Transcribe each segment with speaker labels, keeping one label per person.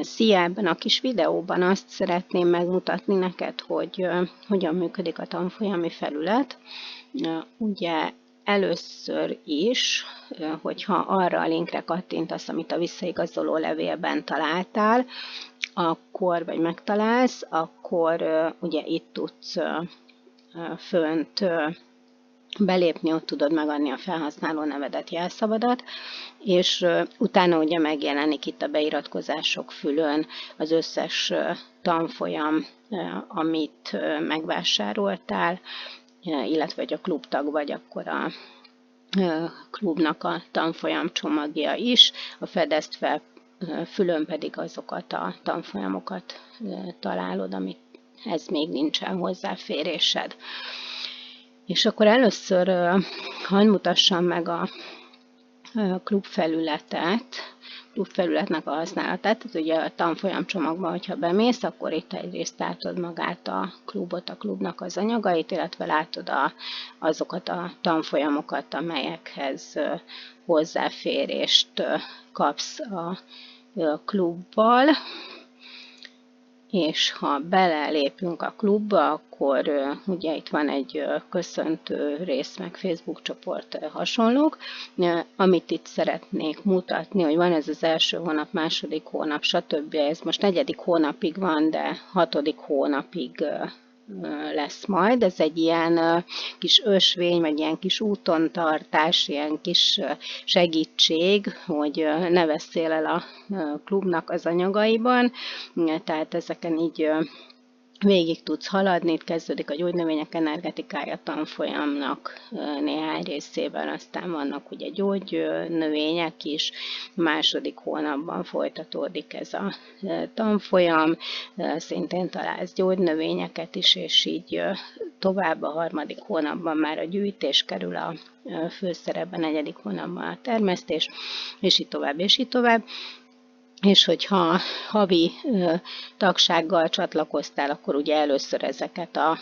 Speaker 1: Szia! Ebben a kis videóban azt szeretném megmutatni neked, hogy hogyan működik a tanfolyami felület. Ugye először is, hogyha arra a linkre kattintasz, amit a visszaigazoló levélben találtál, akkor, vagy megtalálsz, akkor ugye itt tudsz fönt belépni, ott tudod megadni a felhasználó nevedet, jelszavadat, és utána ugye megjelenik itt a beiratkozások fülön az összes tanfolyam, amit megvásároltál, illetve hogy a klubtag vagy, akkor a klubnak a tanfolyam csomagja is, a fedezd fel fülön pedig azokat a tanfolyamokat találod, amikhez még nincsen hozzáférésed. És akkor először hadd mutassam meg a klubfelületnek a használatát. Tehát ugye a tanfolyam csomagban, hogyha bemész, akkor itt egyrészt látod magát a klubot, a klubnak az anyagait, illetve látod azokat a tanfolyamokat, amelyekhez hozzáférést kapsz a klubbal. És ha belelépünk a klubba, akkor ugye itt van egy köszöntő rész, meg Facebook csoport, hasonlók. Amit itt szeretnék mutatni, hogy van ez az első hónap, második hónap, stb. Ez most 4. hónapig van, de 6. hónapig lesz majd. Ez egy ilyen kis ösvény, vagy ilyen kis útontartás, ilyen kis segítség, hogy ne veszél el a klubnak az anyagaiban. Tehát ezeken így végig tudsz haladni, itt kezdődik a gyógynövények energetikája tanfolyamnak néhány részében, aztán vannak ugye gyógynövények is, második hónapban folytatódik ez a tanfolyam, szintén találsz gyógynövényeket is, és így tovább a 3. hónapban már a gyűjtés kerül a főszerepben, 4. hónapban a termesztés, és így tovább, és így tovább. És hogyha havi tagsággal csatlakoztál, akkor ugye először ezeket a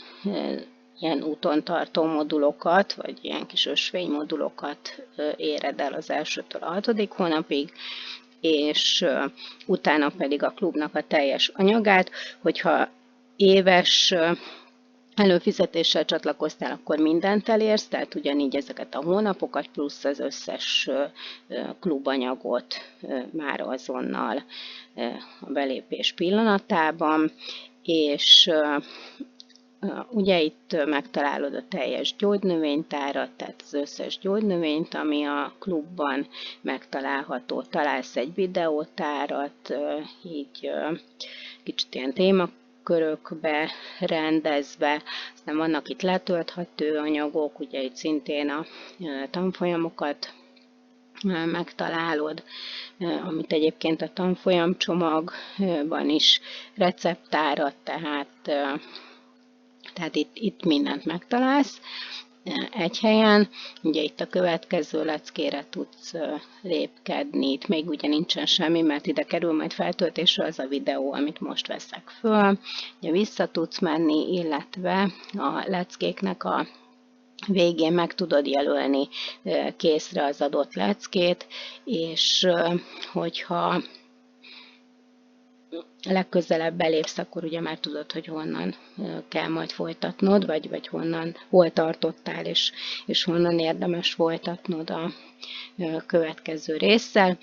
Speaker 1: ilyen úton tartó modulokat, vagy ilyen kis ösvénymodulokat éred el az 1-től a 6. hónapig, és utána pedig a klubnak a teljes anyagát. Hogyha éves előfizetéssel csatlakoztál, akkor mindent elérsz, tehát ugyanígy ezeket a hónapokat, plusz az összes klubanyagot már azonnal a belépés pillanatában, és ugye itt megtalálod a teljes gyógynövénytárat, tehát az összes gyógynövényt, ami a klubban megtalálható. Találsz egy videótárat, így kicsit ilyen témakörökbe rendezve, aztán vannak itt letölthető anyagok, ugye itt szintén a tanfolyamokat megtalálod, amit egyébként a tanfolyamcsomagban is receptárat, tehát itt mindent megtalálsz egy helyen. Ugye itt a következő leckére tudsz lépkedni, itt még ugye nincsen semmi, mert ide kerül majd feltöltésre az a videó, amit most veszek föl. Ugye vissza tudsz menni, illetve a leckéknek a végén meg tudod jelölni készre az adott leckét, és hogyha legközelebb belépsz, akkor ugye már tudod, hogy honnan kell majd folytatnod, vagy hol tartottál, és honnan érdemes folytatnod a következő résszel,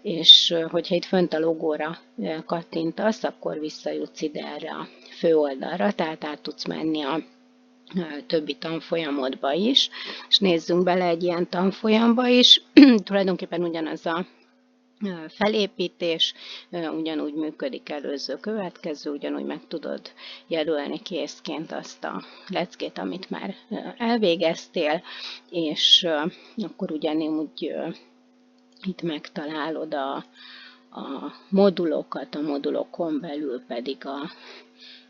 Speaker 1: és hogyha itt fönt a logóra kattintasz, akkor visszajutsz ide erre a főoldalra, tehát át tudsz menni a többi tanfolyamodba is, és nézzünk bele egy ilyen tanfolyamba is. Tulajdonképpen ugyanaz a felépítés, ugyanúgy működik előző-következő, ugyanúgy meg tudod jelölni készként azt a leckét, amit már elvégeztél, és akkor ugyanúgy itt megtalálod a modulokat, a modulokon belül pedig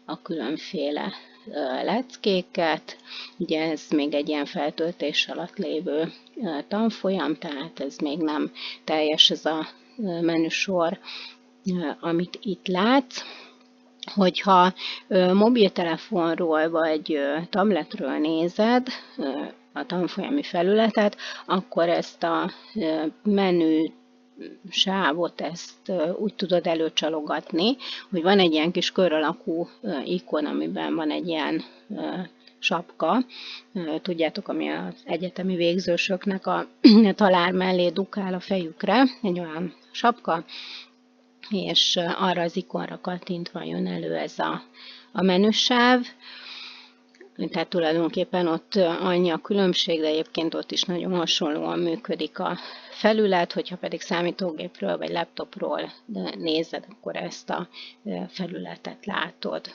Speaker 1: a különféle leckéket. Ugye ez még egy ilyen feltöltés alatt lévő tanfolyam, tehát ez még nem teljes ez a menüsor, amit itt látsz. Hogyha mobiltelefonról vagy tabletről nézed a tanfolyami felületet, akkor ezt a menüt sávot ezt úgy tudod előcsalogatni, hogy van egy ilyen kis kör alakú ikon, amiben van egy ilyen sapka, tudjátok, ami az egyetemi végzősöknek a talár mellé dukál a fejükre, egy olyan sapka, és arra az ikonra kattintva jön elő ez a menüsáv. Tehát tulajdonképpen ott annyi a különbség, de egyébként ott is nagyon hasonlóan működik a felület, hogyha pedig számítógépről vagy laptopról nézed, akkor ezt a felületet látod.